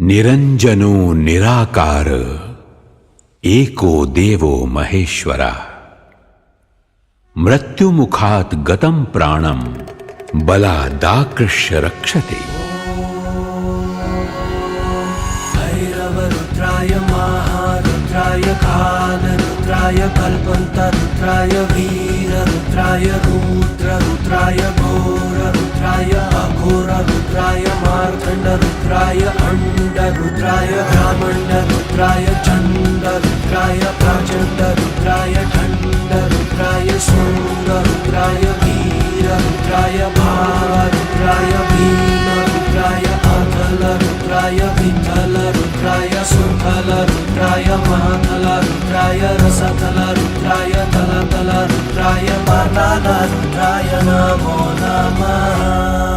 निरंजनो निराकार एको देवो महेश्वरा मृत्युमुखात गतं प्राणम बलादाकृष्य रक्षते। भैरवरुद्राय महारुद्राय कालरुद्राय कल्पन्तरुद्राय वीररुद्राय रुद्ररुद्राय घोररुद्राय अघोररुद्राय मार्तण्डरुद्राय अण्डरुद्राय ब्राह्मण्डरुद्राय चण्डरुद्राय प्रचण्डरुद्राय खण्डरुद्राय शृङ्गरुद्राय वीररुद्राय भावरुद्राय भीमरुद्राय अथलरुद्राय विठ्ठलरुद्राय सुथलरुद्राय महाथलरुद्राय रसथलरुद्राय तलतलरुद्राय पातालरुद्राय नमो नमः।